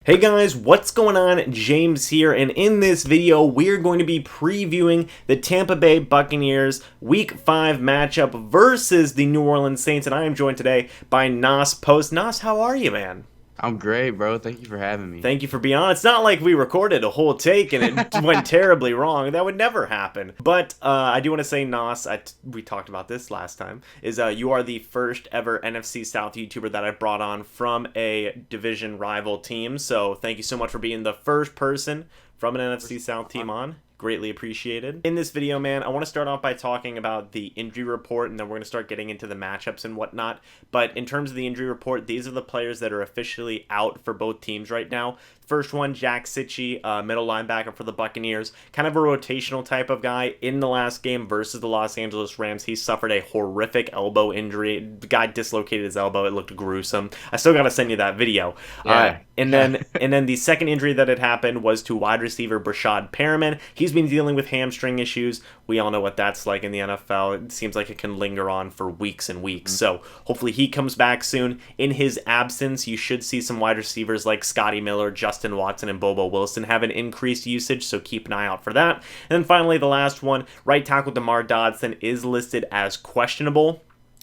Hey guys, what's going on? James here, and in this video we're going to be previewing the Tampa Bay Buccaneers Week 5 matchup versus the New Orleans Saints, and I am joined today by NOS Post. NOS, how are you, man? I'm great, bro. Thank you for having me. Thank you for being on. It's not like we recorded a whole take and it went terribly wrong. That would never happen. But I do want to say, Nos, we talked about this last time, is you are the first ever NFC South YouTuber that I brought on from a division rival team. So thank you so much for being the first person from an NFC South team on. Greatly appreciated. In this video, man, I want to start off by talking about the injury report, and then we're going to start getting into the matchups and whatnot. But in terms of the injury report, these are the players that are officially out for both teams right now. First one, Jack Sitchie, middle linebacker for the Buccaneers. Kind of a rotational type of guy. In the last game versus the Los Angeles Rams, he suffered a horrific elbow injury. The guy dislocated his elbow. It looked gruesome. I still got to send you that video. Yeah. And then the second injury that had happened was to wide receiver Brashad Perriman. He's been dealing with hamstring issues. We all know what that's like in the NFL. It seems like it can linger on for weeks and weeks. So hopefully he comes back soon. In his absence, you should see some wide receivers like Scotty Miller, Justin Watson, and Bobo Wilson have an increased usage, so keep an eye out for that. And then finally, the last one, right tackle DeMar Dodson is listed as questionable.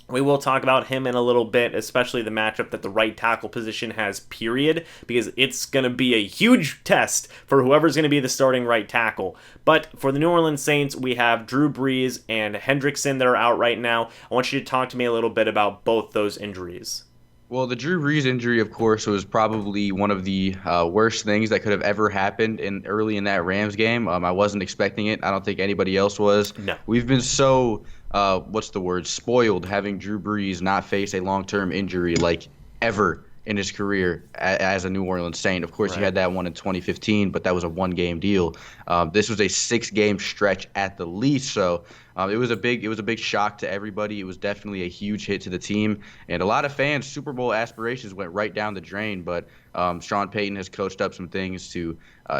We will talk about him in a little bit, especially the matchup that the right tackle position has, period, because it's going to be a huge test for whoever's going to be the starting right tackle. But for the New Orleans Saints, we have Drew Brees and Hendrickson that are out right now. I want you to talk to me a little bit about both those injuries. Well, the Drew Brees injury, of course, was probably one of the worst things that could have ever happened early in that Rams game. I wasn't expecting it. I don't think anybody else was. No. We've been so, spoiled having Drew Brees not face a long-term injury like ever in his career as a New Orleans Saint. Of course, Right. He had that one in 2015, but that was a one-game deal. This was a 6-game stretch at the least, so it was a big shock to everybody. It was definitely a huge hit to the team, and a lot of fans' Super Bowl aspirations went right down the drain. But Sean Payton has coached up some things to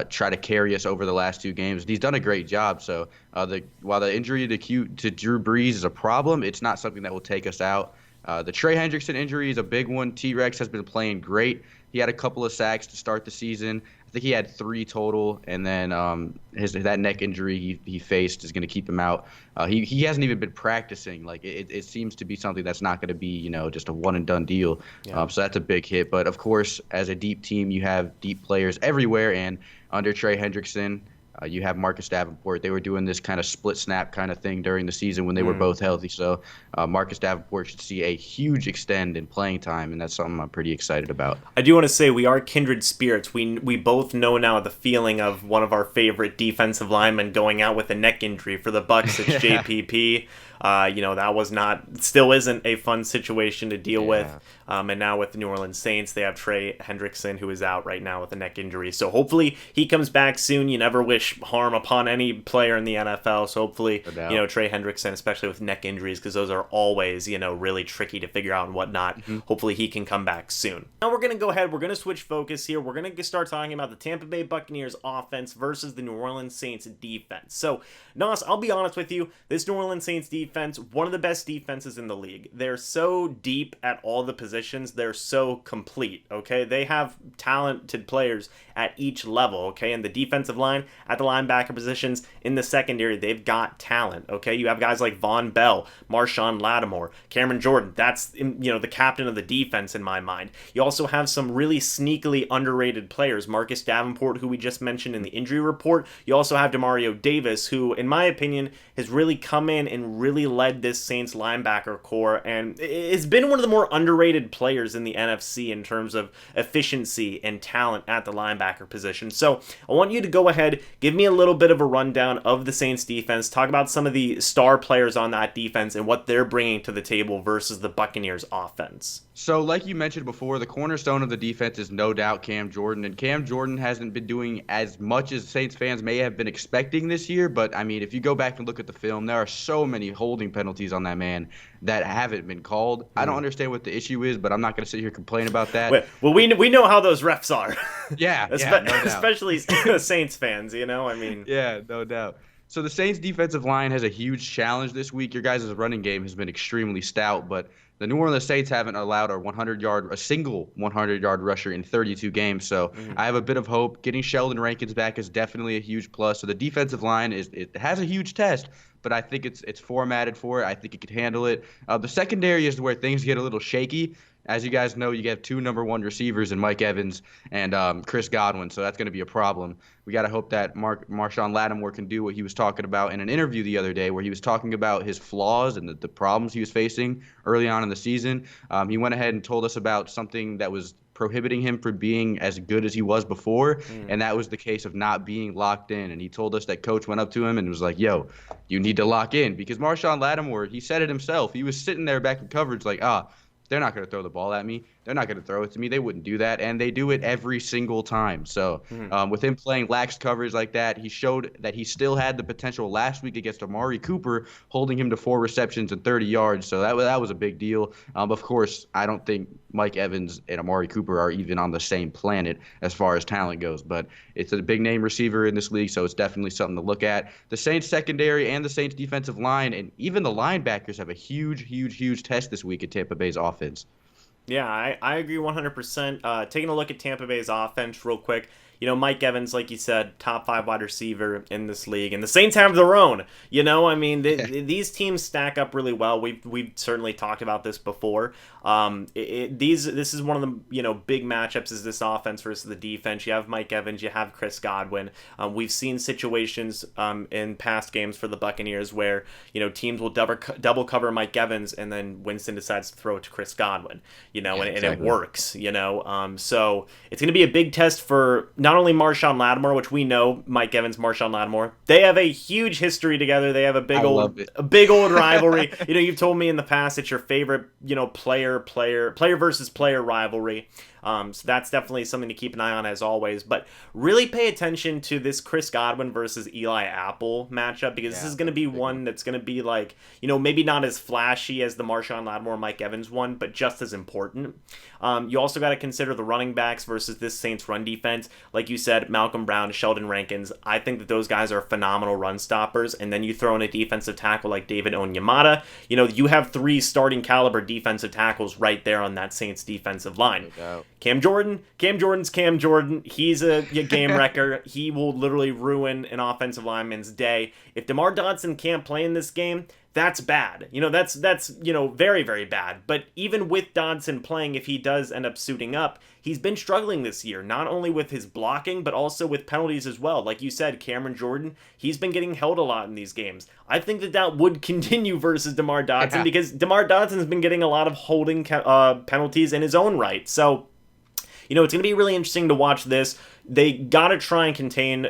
try to carry us over the last 2 games. He's done a great job. So while the injury to Drew Brees is a problem, it's not something that will take us out. The Trey Hendrickson injury is a big one. T-Rex has been playing great. He had a couple of sacks to start the season. I think he had 3 total, and then that neck injury he faced is going to keep him out. He hasn't even been practicing. Like it seems to be something that's not going to be just a one and done deal. Yeah. So that's a big hit. But of course, as a deep team, you have deep players everywhere, and under Trey Hendrickson, you have Marcus Davenport. They were doing this kind of split snap kind of thing during the season when they were both healthy. So Marcus Davenport should see a huge extend in playing time, and that's something I'm pretty excited about. I do want to say we are kindred spirits. We both know now the feeling of one of our favorite defensive linemen going out with a neck injury. For the Bucs, it's JPP. That still isn't a fun situation to deal with. And now with the New Orleans Saints, they have Trey Hendrickson, who is out right now with a neck injury. So hopefully he comes back soon. You never wish harm upon any player in the NFL. So hopefully, Trey Hendrickson, especially with neck injuries, because those are always, really tricky to figure out and whatnot. Hopefully he can come back soon. Now we're going to go ahead. We're going to switch focus here. We're going to start talking about the Tampa Bay Buccaneers offense versus the New Orleans Saints defense. So, Nos, I'll be honest with you. This New Orleans Saints defense, one of the best defenses in the league. They're so deep at all the positions. They're so complete, okay? They have talented players at each level, okay? And the defensive line, at the linebacker positions, in the secondary, they've got talent, okay? You have guys like Von Bell, Marshawn Lattimore, Cameron Jordan. That's, the captain of the defense in my mind. You also have some really sneakily underrated players. Marcus Davenport, who we just mentioned in the injury report. You also have Demario Davis, who, in my opinion, has really come in and really led this Saints linebacker core, and it's been one of the more underrated players in the NFC in terms of efficiency and talent at the linebacker position. So I want you to go ahead, give me a little bit of a rundown of the Saints defense, talk about some of the star players on that defense and what they're bringing to the table versus the Buccaneers offense. So like you mentioned before, the cornerstone of the defense is no doubt Cam Jordan, and Cam Jordan hasn't been doing as much as Saints fans may have been expecting this year, but I mean, if you go back and look at the film, there are so many holding penalties on that man that haven't been called. I don't understand what the issue is, but I'm not going to sit here and complain about that. Well, we know how those refs are. Yeah, no doubt. Especially Saints fans, I mean. Yeah, no doubt. So the Saints defensive line has a huge challenge this week. Your guys' running game has been extremely stout, but The New Orleans Saints haven't allowed a single 100-yard rusher in 32 games. So I have a bit of hope. Getting Sheldon Rankins back is definitely a huge plus. So the defensive line it has a huge test, but I think it's formatted for it. I think it could handle it. The secondary is where things get a little shaky. As you guys know, you have two number one receivers in Mike Evans and Chris Godwin, so that's going to be a problem. We got to hope that Marshawn Lattimore can do what he was talking about in an interview the other day, where he was talking about his flaws and the problems he was facing early on in the season. He went ahead and told us about something that was prohibiting him from being as good as he was before, and that was the case of not being locked in. And he told us that coach went up to him and was like, yo, you need to lock in, because Marshawn Lattimore, he said it himself. He was sitting there back in coverage like, they're not going to throw the ball at me. They're not going to throw it to me. They wouldn't do that, and they do it every single time. So with him playing lax coverage like that, he showed that he still had the potential last week against Amari Cooper, holding him to 4 receptions and 30 yards. So that was a big deal. Of course, I don't think Mike Evans and Amari Cooper are even on the same planet as far as talent goes, but it's a big-name receiver in this league, so it's definitely something to look at. The Saints secondary and the Saints defensive line and even the linebackers have a huge test this week at Tampa Bay's offense. Yeah, I agree 100%. Taking a look at Tampa Bay's offense real quick, Mike Evans, like you said, top 5 wide receiver in this league, and the Saints have their own. These teams stack up really well. We've certainly talked about this before. This is one of the big matchups is this offense versus the defense. You have Mike Evans, you have Chris Godwin. We've seen situations in past games for the Buccaneers where teams will double cover Mike Evans, and then Winston decides to throw it to Chris Godwin. And it works. So it's going to be a big test for not only Marshawn Lattimore, which we know Mike Evans, Marshawn Lattimore, they have a huge history together. They have a big old rivalry. You've told me in the past it's your favorite, player versus player rivalry. So that's definitely something to keep an eye on as always. But really pay attention to this Chris Godwin versus Eli Apple matchup, because this is going to be one that's going to be like, maybe not as flashy as the Marshawn Lattimore Mike Evans one, but just as important. You also got to consider the running backs versus this Saints run defense. Like you said, Malcolm Brown, Sheldon Rankins. I think that those guys are phenomenal run stoppers. And then you throw in a defensive tackle like David Onyemata. You have 3 starting caliber defensive tackles right there on that Saints defensive line. Cam Jordan's Cam Jordan. He's a game wrecker. He will literally ruin an offensive lineman's day. If DeMar Dodson can't play in this game, that's bad. That's very, very bad. But even with Dodson playing, if he does end up suiting up, he's been struggling this year, not only with his blocking, but also with penalties as well. Like you said, Cameron Jordan, he's been getting held a lot in these games. I think that would continue versus DeMar Dodson because DeMar Dodson's been getting a lot of holding penalties in his own right. So, it's going to be really interesting to watch this. They got to try and contain,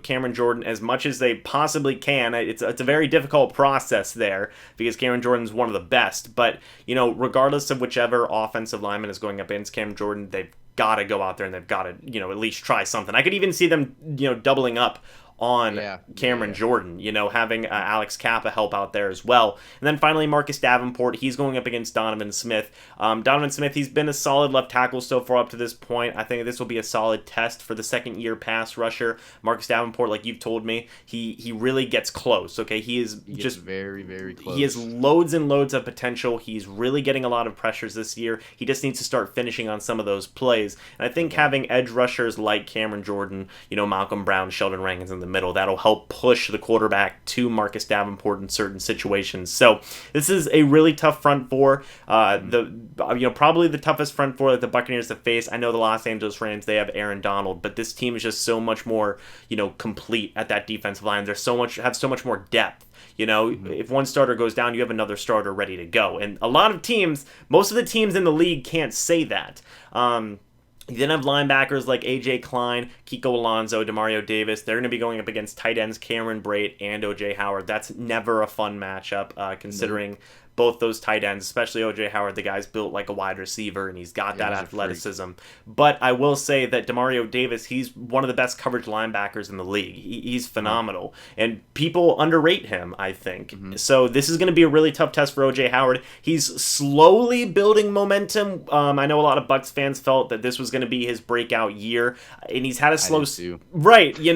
Cameron Jordan as much as they possibly can. It's a very difficult process there because Cameron Jordan's one of the best. But, regardless of whichever offensive lineman is going up against Cameron Jordan, they've got to go out there and they've got to, at least try something. I could even see them, doubling up on Cameron Jordan, having Alex Kappa help out there as well. And then finally, Marcus Davenport, he's going up against Donovan Smith. Donovan Smith, he's been a solid left tackle so far up to this point. I think this will be a solid test for the second-year pass rusher. Marcus Davenport, like you've told me, he really gets close, okay? He gets very, very close. He has loads and loads of potential. He's really getting a lot of pressures this year. He just needs to start finishing on some of those plays. And I think having edge rushers like Cameron Jordan, Malcolm Brown, Sheldon Rankins in the middle, that'll help push the quarterback to Marcus Davenport in certain situations. So this is a really tough front four. Probably the toughest front four that the Buccaneers have faced. I know the Los Angeles Rams, they have Aaron Donald, but this team is just so much more, complete at that defensive line. Have so much more depth. If one starter goes down, you have another starter ready to go. And a lot of teams, most of the teams in the league can't say that. You then have linebackers like A.J. Klein, Kiko Alonso, Demario Davis. They're going to be going up against tight ends Cameron Brate and O.J. Howard. That's never a fun matchup, considering both those tight ends, especially O.J. Howard. The guy's built like a wide receiver, and he's got that athleticism. But I will say that Demario Davis, he's one of the best coverage linebackers in the league. He's phenomenal, and people underrate him, I think. So this is going to be a really tough test for O.J. Howard. He's slowly building momentum. I know a lot of Bucs fans felt that this was going to be his breakout year, and he's had a slow... Right, you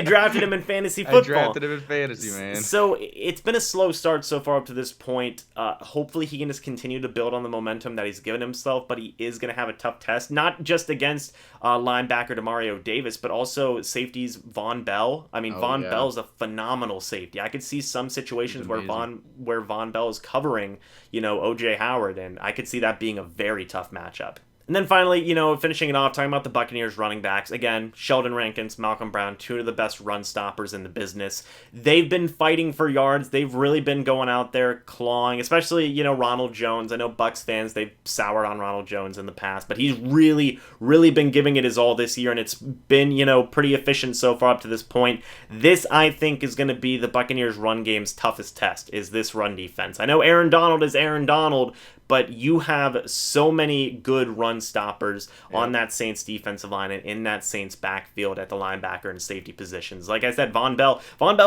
drafted him in fantasy football. I drafted him in fantasy, man. So it's been a slow start so far up to this point. hopefully he can just continue to build on the momentum that he's given himself, but he is going to have a tough test, not just against linebacker Demario Davis, but also safeties Von Bell. I mean, Von Bell is a phenomenal safety. I could see some situations where Von Bell is covering, O.J. Howard, and I could see that being a very tough matchup. And then finally, finishing it off, talking about the Buccaneers running backs. Again, Sheldon Rankins, Malcolm Brown, two of the best run stoppers in the business. They've been fighting for yards. They've really been going out there clawing, especially, Ronald Jones. I know Bucs fans, they've soured on Ronald Jones in the past, but he's really, really been giving it his all this year, and it's been, pretty efficient so far up to this point. This, I think, is going to be the Buccaneers run game's toughest test, is this run defense. I know Aaron Donald is Aaron Donald, but you have so many good run stoppers on that Saints defensive line and in that Saints backfield at the linebacker and safety positions. Like I said, Von Bell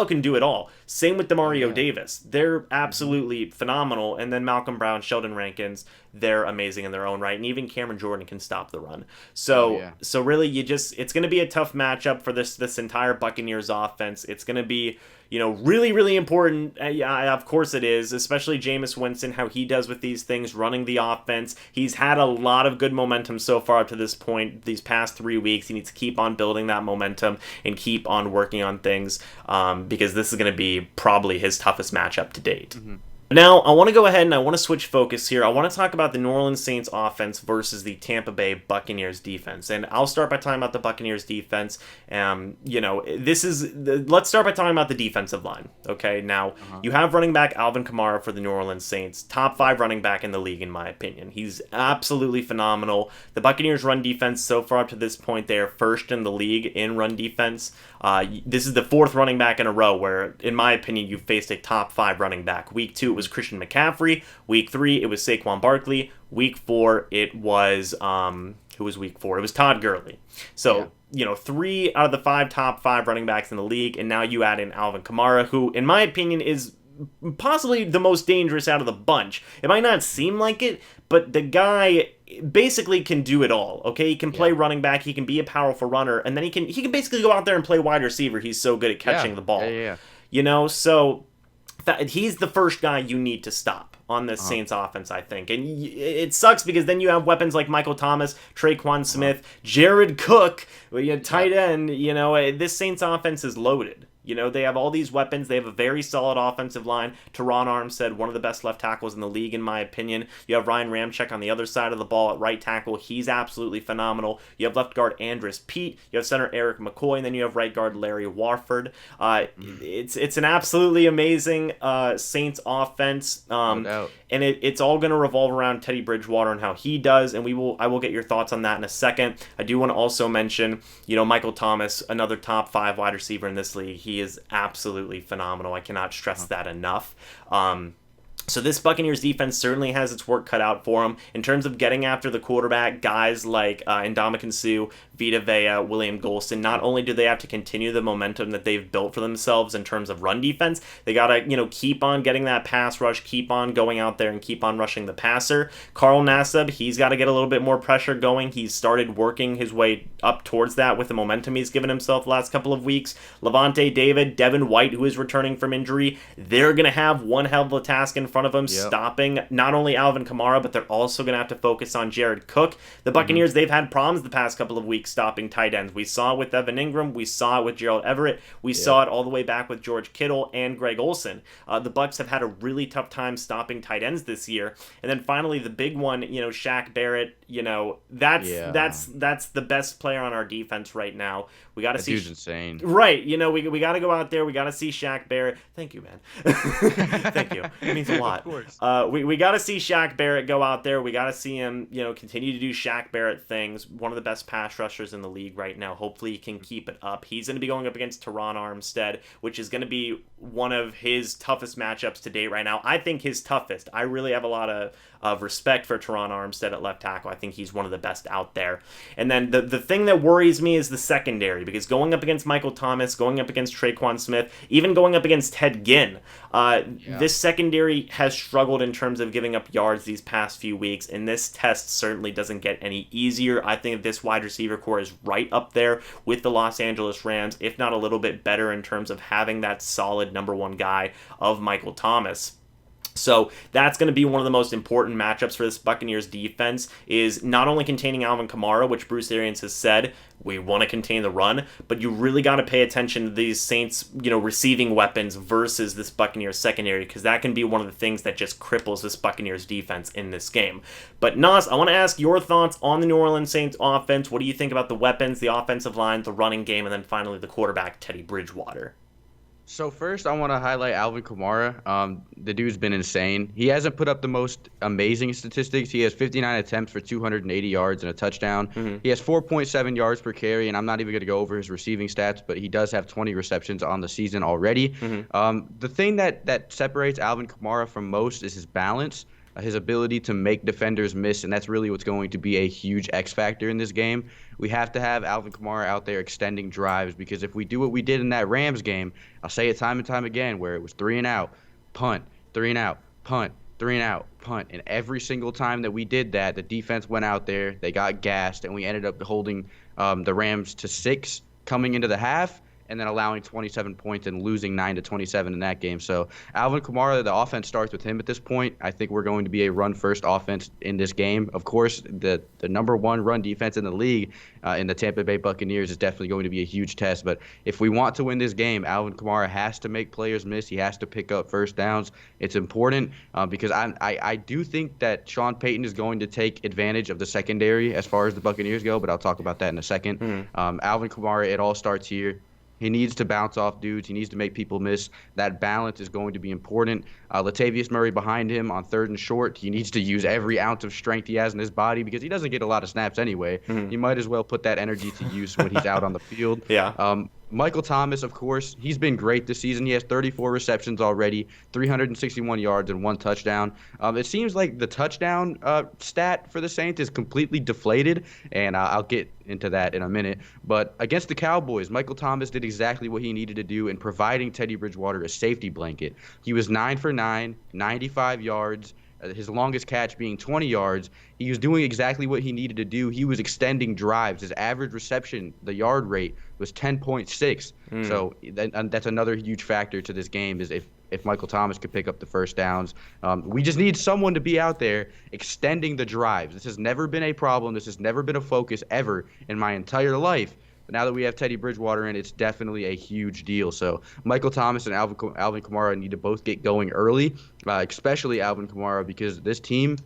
can do it all. Same with Demario Davis. They're absolutely phenomenal. And then Malcolm Brown, Sheldon Rankins, they're amazing in their own right. And even Cameron Jordan can stop the run. So really, it's going to be a tough matchup for this entire Buccaneers offense. It's going to be, really, really important. Of course it is, especially Jameis Winston, how he does with these things, running the offense. He's had a lot of good momentum so far up to this point, these past 3 weeks. He needs to keep on building that momentum and keep on working on things because this is going to be probably his toughest matchup to date. Mm-hmm. Now, I want to go ahead and I want to switch focus here. I want to talk about the New Orleans Saints offense versus the Tampa Bay Buccaneers defense. And I'll start by talking about the Buccaneers defense. Let's start by talking about the defensive line. Okay, now, you have running back Alvin Kamara for the New Orleans Saints. Top 5 running back in the league, in my opinion. He's absolutely phenomenal. The Buccaneers run defense so far up to this point, they are first in the league in run defense. This is the 4th running back in a row where, in my opinion, you've faced a top 5 running back. Week 2, it was Christian McCaffrey. Week 3, it was Saquon Barkley. Week 4, it was who was week 4? It was Todd Gurley. So, 3 out of the top 5 running backs in the league, and now you add in Alvin Kamara, who, in my opinion, is possibly the most dangerous out of the bunch. It might not seem like it, but the guy basically can do it all. Okay, he can play running back, he can be a powerful runner, and then he can basically go out there and play wide receiver. He's so good at catching the ball. So he's the first guy you need to stop on this Saints offense, I think. And it sucks because then you have weapons like Michael Thomas, Traquan Smith, Jared Cook, tight end. This Saints offense is loaded. They have all these weapons. They have a very solid offensive line. Teron Armstead, one of the best left tackles in the league, in my opinion. You have Ryan Ramczyk on the other side of the ball at right tackle. He's absolutely phenomenal. You have left guard Andres Pete. You have center Eric McCoy. And then you have right guard Larry Warford. It's an absolutely amazing Saints offense. No doubt. And it's all going to revolve around Teddy Bridgewater and how he does. And I will get your thoughts on that in a second. I do want to also mention, Michael Thomas, another top 5 wide receiver in this league. He is absolutely phenomenal. I cannot stress that enough. So this Buccaneers defense certainly has its work cut out for them. In terms of getting after the quarterback, guys like Ndamukong Suh, Vita Vea, William Golston, not only do they have to continue the momentum that they've built for themselves in terms of run defense, they got to, keep on getting that pass rush, keep on going out there and keep on rushing the passer. Carl Nassib, he's got to get a little bit more pressure going. He's started working his way up towards that with the momentum he's given himself the last couple of weeks. Levante David, Devin White, who is returning from injury, they're going to have one hell of a task in front of them, stopping not only Alvin Kamara, but they're also going to have to focus on Jared Cook. The Buccaneers, they've had problems the past couple of weeks stopping tight ends. We saw it with Evan Ingram. We saw it with Gerald Everett. We saw it all the way back with George Kittle and Greg Olsen. The Bucs have had a really tough time stopping tight ends this year. And then finally, the big one, Shaq Barrett, that's the best player on our defense right now. We got to see. Dude's insane. Right. We got to go out there. We got to see Shaq Barrett. Thank you, man. Thank you. It means a lot. Of course. We got to see Shaq Barrett go out there. We got to see him, continue to do Shaq Barrett things. One of the best pass rushers in the league right now. Hopefully he can keep it up. He's going to be going up against Teron Armstead, which is going to be one of his toughest matchups to date right now. I think his toughest. I really have a lot of respect for Teron Armstead at left tackle. I think he's one of the best out there. And then the thing that worries me is the secondary, because going up against Michael Thomas, going up against Traquan Smith, even going up against Ted Ginn, this secondary has struggled in terms of giving up yards these past few weeks, and this test certainly doesn't get any easier. I think this wide receiver core is right up there with the Los Angeles Rams, if not a little bit better in terms of having that solid number 1 guy of Michael Thomas. So that's going to be one of the most important matchups for this Buccaneers defense, is not only containing Alvin Kamara, which Bruce Arians has said, we want to contain the run, but you really got to pay attention to these Saints, receiving weapons versus this Buccaneers secondary, because that can be one of the things that just cripples this Buccaneers defense in this game. But Nas, I want to ask your thoughts on the New Orleans Saints offense. What do you think about the weapons, the offensive line, the running game, and then finally the quarterback, Teddy Bridgewater? So first, I want to highlight Alvin Kamara. The dude's been insane. He hasn't put up the most amazing statistics. He has 59 attempts for 280 yards and a touchdown. Mm-hmm. He has 4.7 yards per carry, and I'm not even going to go over his receiving stats, but he does have 20 receptions on the season already. Mm-hmm. The thing that separates Alvin Kamara from most is his balance. His ability to make defenders miss, and that's really what's going to be a huge X factor in this game. We have to have Alvin Kamara out there extending drives, because if we do what we did in that Rams game, I'll say it time and time again, where it was 3 and out, punt, 3 and out, punt, 3 and out, punt. And every single time that we did that, the defense went out there, they got gassed, and we ended up holding the Rams to 6 coming into the half, and then allowing 27 points and losing 9-27 in that game. So Alvin Kamara, the offense starts with him at this point. I think we're going to be a run-first offense in this game. Of course, the number one run defense in the league in the Tampa Bay Buccaneers is definitely going to be a huge test. But if we want to win this game, Alvin Kamara has to make players miss. He has to pick up first downs. It's important because I do think that Sean Payton is going to take advantage of the secondary as far as the Buccaneers go, but I'll talk about that in a second. Alvin Kamara, it all starts here. He needs to bounce off dudes. He needs to make people miss. That balance is going to be important. Latavius Murray behind him on 3rd and short. He needs to use every ounce of strength he has in his body, because he doesn't get a lot of snaps anyway. He might as well put that energy to use when he's out on the field. Yeah. Michael Thomas, of course, he's been great this season. He has 34 receptions already, 361 yards and 1 touchdown. It seems like the touchdown stat for the Saints is completely deflated, and I'll get into that in a minute. But against the Cowboys, Michael Thomas did exactly what he needed to do in providing Teddy Bridgewater a safety blanket. He was 9 for 9, 95 yards. His longest catch being 20 yards. He was doing exactly what he needed to do. He was extending drives. His average reception, the yard rate, was 10.6. So that's another huge factor to this game, is if Michael Thomas could pick up the first downs. We just need someone to be out there extending the drives. This has never been a problem. This has never been a focus ever in my entire life. But now that we have Teddy Bridgewater in, it's definitely a huge deal. So Michael Thomas and Alvin Kamara need to both get going early, especially Alvin Kamara, because this team,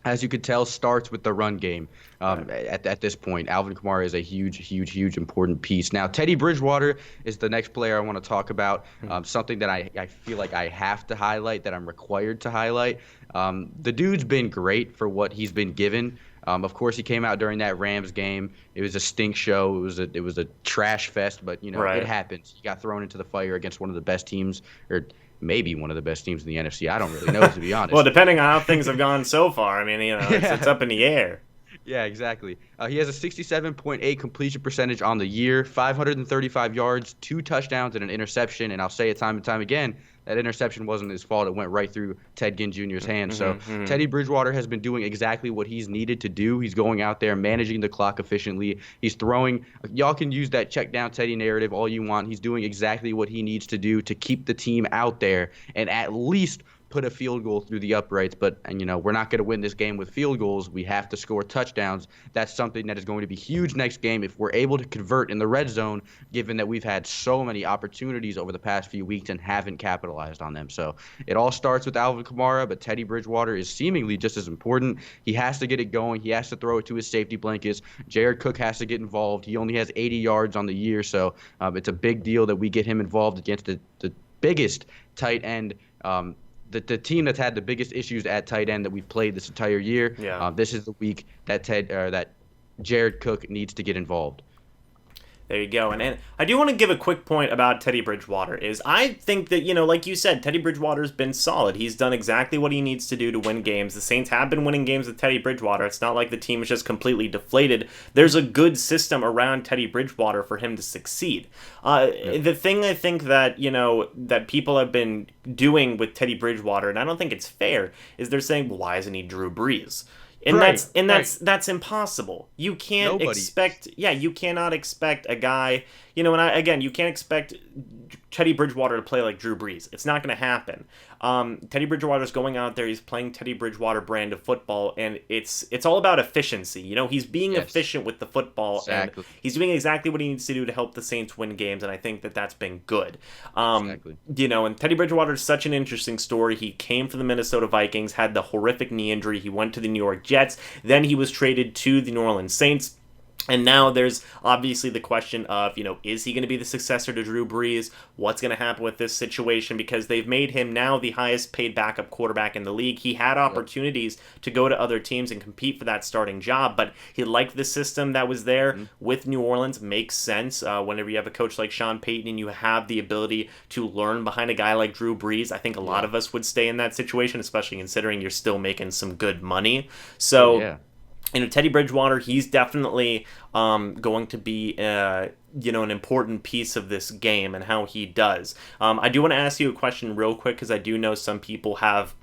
as you could tell, starts with the run game. At this point, Alvin Kamara is a huge important piece. Now, Teddy Bridgewater is the next player I want to talk about, something that I feel like I have to highlight, that I'm required to highlight. The dude's been great for what he's been given. Of course, he came out during that Rams game. It was a stink show. It was a trash fest, but It happens. He got thrown into the fire against one of the best teams, or maybe one of the best teams in the NFC. I don't really know, to be honest. Well, depending on how things have gone so far, I mean, it's up in the air. Yeah, exactly. He has a 67.8 completion percentage on the year, 535 yards, 2 touchdowns, and an interception. And I'll say it time and time again, that interception wasn't his fault. It went right through Ted Ginn Jr.'s hands. So Teddy Bridgewater has been doing exactly what he's needed to do. He's going out there, managing the clock efficiently. He's throwing. Y'all can use that check down Teddy narrative all you want. He's doing exactly what he needs to do to keep the team out there and at least put a field goal through the uprights. But we're not going to win this game with field goals. We have to score touchdowns. That's something that is going to be huge next game if we're able to convert in the red zone, given that we've had so many opportunities over the past few weeks and haven't capitalized on them. So it all starts with Alvin Kamara, but Teddy Bridgewater is seemingly just as important. He has to get it going. He has to throw it to his safety blankets. Jared Cook has to get involved. He only has 80 yards on the year, so it's a big deal that we get him involved against the biggest tight end, the team that's had the biggest issues at tight end that we've played this entire year. Yeah. This is the week that that Jared Cook needs to get involved. There you go. And I do want to give a quick point about Teddy Bridgewater. Is I think that, like you said, Teddy Bridgewater's been solid. He's done exactly what he needs to do to win games. The Saints have been winning games with Teddy Bridgewater. It's not like the team is just completely deflated. There's a good system around Teddy Bridgewater for him to succeed. The thing I think that, that people have been doing with Teddy Bridgewater, and I don't think it's fair, is they're saying, well, why isn't he Drew Brees? And that's impossible. You can't expect. Yeah, you cannot expect a guy. You can't expect Teddy Bridgewater to play like Drew Brees. It's not going to happen. Teddy Bridgewater's going out there. He's playing Teddy Bridgewater brand of football, and it's all about efficiency. He's being efficient with the football, exactly. and he's doing exactly what he needs to do to help the Saints win games, and I think that that's been good. Exactly. And Teddy Bridgewater is such an interesting story. He came from the Minnesota Vikings, had the horrific knee injury. He went to the New York Jets. Then he was traded to the New Orleans Saints. And now there's obviously the question of, is he going to be the successor to Drew Brees? What's going to happen with this situation? Because they've made him now the highest paid backup quarterback in the league. He had opportunities to go to other teams and compete for that starting job, but he liked the system that was there with New Orleans. Makes sense. Whenever you have a coach like Sean Payton and you have the ability to learn behind a guy like Drew Brees, I think a lot of us would stay in that situation, especially considering you're still making some good money. So... Teddy Bridgewater, he's definitely going to be, an important piece of this game and how he does. I do want to ask you a question real quick because I do know some people have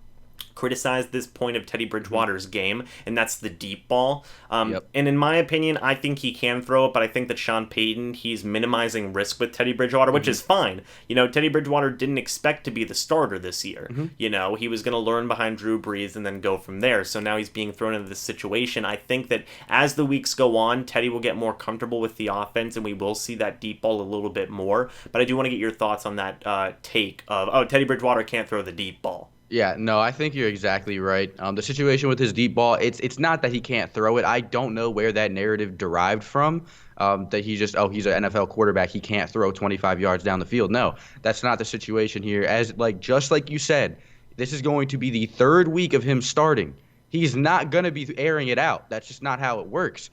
criticized this point of Teddy Bridgewater's game, and that's the deep ball. And in my opinion, I think he can throw it, but I think that Sean Payton, he's minimizing risk with Teddy Bridgewater, which is fine. Teddy Bridgewater didn't expect to be the starter this year. He was going to learn behind Drew Brees and then go from there. So now he's being thrown into this situation. I think that as the weeks go on, Teddy will get more comfortable with the offense, and we will see that deep ball a little bit more. But I do want to get your thoughts on that take of, Teddy Bridgewater can't throw the deep ball. Yeah, no, I think you're exactly right. The situation with his deep ball, it's not that he can't throw it. I don't know where that narrative derived from, that he's an NFL quarterback, he can't throw 25 yards down the field. No, that's not the situation here. Just like you said, this is going to be the third week of him starting. He's not going to be airing it out. That's just not how it works.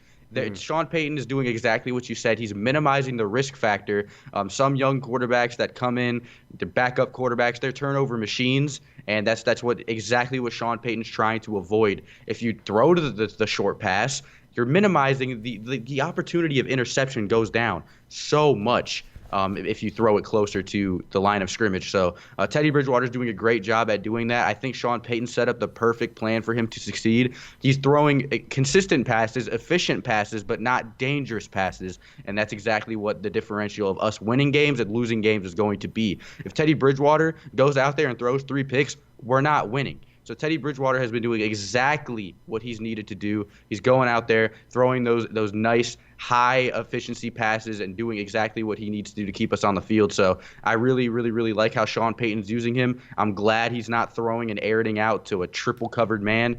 Sean Payton is doing exactly what you said. He's minimizing the risk factor. Some young quarterbacks that come in, the backup quarterbacks, they're turnover machines, and that's exactly what Sean Payton's trying to avoid. If you throw to the short pass, you're minimizing the opportunity of interception goes down so much. If you throw it closer to the line of scrimmage. So Teddy Bridgewater's doing a great job at doing that. I think Sean Payton set up the perfect plan for him to succeed. He's throwing consistent passes, efficient passes, but not dangerous passes, and that's exactly what the differential of us winning games and losing games is going to be. If Teddy Bridgewater goes out there and throws 3 picks, we're not winning. So Teddy Bridgewater has been doing exactly what he's needed to do. He's going out there, throwing those nice, high-efficiency passes and doing exactly what he needs to do to keep us on the field. So I really, really, really like how Sean Payton's using him. I'm glad he's not throwing and airing out to a triple-covered man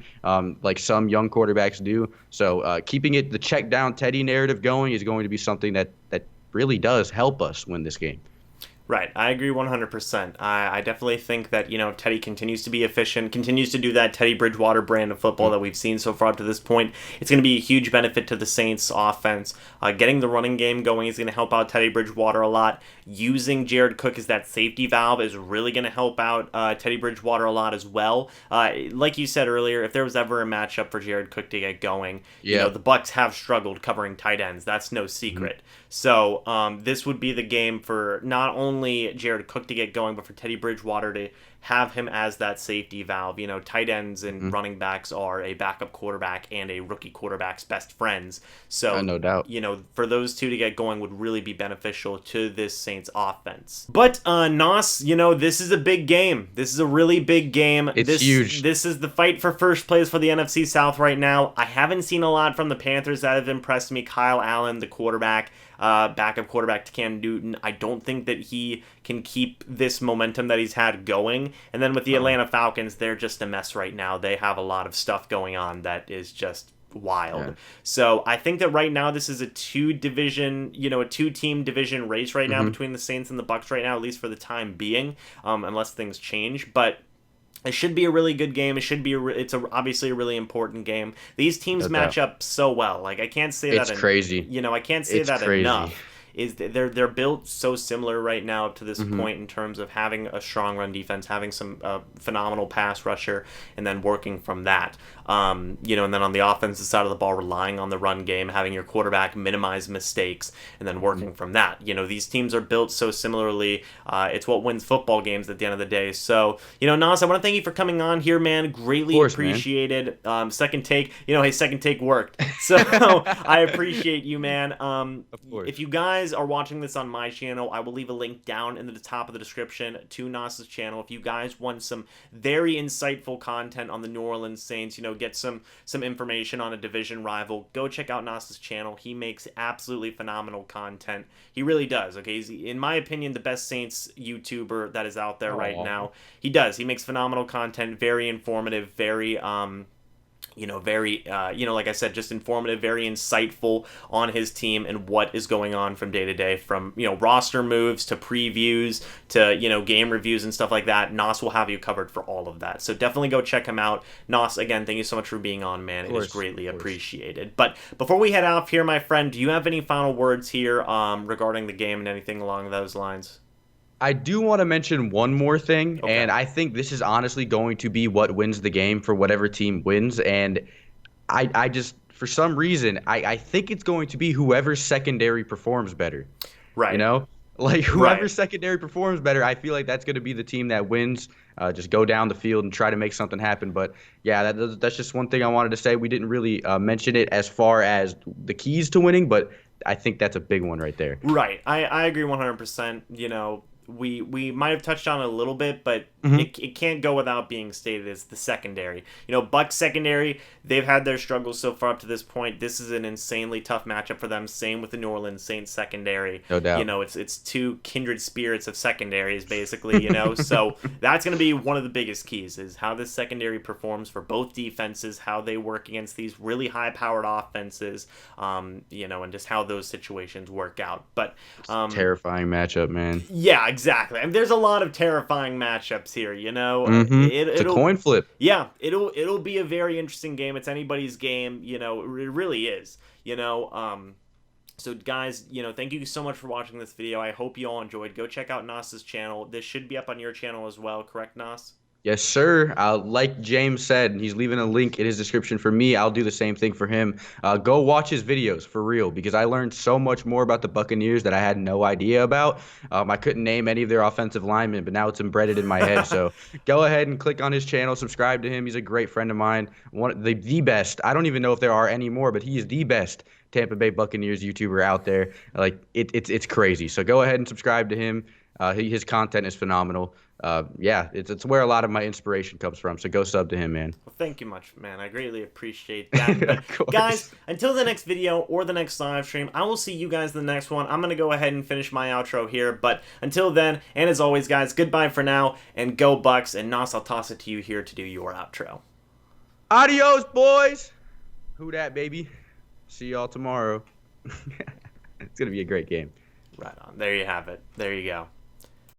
like some young quarterbacks do. So keeping the check-down Teddy narrative going is going to be something that really does help us win this game. Right. I agree 100%. I definitely think that, Teddy continues to be efficient, continues to do that Teddy Bridgewater brand of football that we've seen so far up to this point. It's going to be a huge benefit to the Saints offense. Getting the running game going is going to help out Teddy Bridgewater a lot. Using Jared Cook as that safety valve is really going to help out Teddy Bridgewater a lot as well. Like you said earlier, if there was ever a matchup for Jared Cook to get going, the Bucs have struggled covering tight ends. That's no secret. So this would be the game for not only Jared Cook to get going, but for Teddy Bridgewater to have him as that safety valve. Tight ends and running backs are a backup quarterback and a rookie quarterback's best friends. So, no doubt. For those two to get going would really be beneficial to this Saints offense. But, NOS, this is a big game. This is a really big game. It's huge. This is the fight for first place for the NFC South right now. I haven't seen a lot from the Panthers that have impressed me. Kyle Allen, the quarterback, backup quarterback to Cam Newton. I don't think that he can keep this momentum that he's had going. And then with the Atlanta Falcons, they're just a mess right now. They have a lot of stuff going on that is just wild. Yeah. So I think that right now this is a two-team division race right now between the Saints and the Bucs right now, at least for the time being, unless things change. But it should be a really good game. It's obviously a really important game. These teams match up so well. I can't say that. It's crazy. I can't say that enough. They're built so similar right now up to this point in terms of having a strong run defense, having some phenomenal pass rusher, and then working from that. And then on the offensive side of the ball, relying on the run game, having your quarterback minimize mistakes, and then working from that. These teams are built so similarly. It's what wins football games at the end of the day. So, Nas, I want to thank you for coming on here, man. Greatly appreciated. Second take, second take worked. So I appreciate you, man. Of course. If you guys guys are watching this on my channel, I will leave a link down in the top of the description to NOS's channel. If you guys want some very insightful content on the New Orleans Saints, get some information on a division rival, go check out NOS's channel. He makes absolutely phenomenal content. He really does. Okay, he's, in my opinion, the best Saints YouTuber that is out there right now. He does. He makes phenomenal content, very informative, very like I said, just informative, very insightful on his team and what is going on from day to day, from, roster moves to previews to, game reviews and stuff like that. NOS will have you covered for all of that. So definitely go check him out. NOS, again, thank you so much for being on, man. It is greatly appreciated. But before we head off here, my friend, do you have any final words here regarding the game and anything along those lines? I do want to mention one more thing, and I think this is honestly going to be what wins the game for whatever team wins. And I just, for some reason, I think it's going to be whoever secondary performs better. Right. Like whoever secondary performs better, I feel like that's going to be the team that wins. Just go down the field and try to make something happen. But yeah, that's just one thing I wanted to say. We didn't really mention it as far as the keys to winning, but I think that's a big one right there. Right. I agree 100%. We might have touched on it a little bit, but it can't go without being stated as the secondary. Bucs secondary, they've had their struggles so far up to this point. This is an insanely tough matchup for them. Same with the New Orleans Saints secondary. No doubt. It's two kindred spirits of secondaries, basically, So that's going to be one of the biggest keys, is how this secondary performs for both defenses, how they work against these really high-powered offenses, and just how those situations work out. But terrifying matchup, man. Yeah, exactly. I mean, there's a lot of terrifying matchups here, It's a coin flip. Yeah, it'll be a very interesting game. It's anybody's game, it really is, So guys, thank you so much for watching this video. I hope you all enjoyed. Go check out NOS's channel. This should be up on your channel as well, correct, NOS? Yes, sir. Like James said, he's leaving a link in his description for me. I'll do the same thing for him. Go watch his videos for real, because I learned so much more about the Buccaneers that I had no idea about. I couldn't name any of their offensive linemen, but now it's embedded in my head. So go ahead and click on his channel, subscribe to him. He's a great friend of mine. The best. I don't even know if there are any more, but he is the best Tampa Bay Buccaneers YouTuber out there. Like it's crazy. So go ahead and subscribe to him. His content is phenomenal. It's where a lot of my inspiration comes from. So go sub to him, man. Well, thank you much, man. I greatly appreciate that. Guys, until the next video or the next live stream, I will see you guys in the next one. I'm going to go ahead and finish my outro here. But until then, and as always, guys, goodbye for now, and go Bucs. And NOS, I'll toss it to you here to do your outro. Adios, boys. Who dat, baby? See y'all tomorrow. It's going to be a great game. Right on. There you have it. There you go.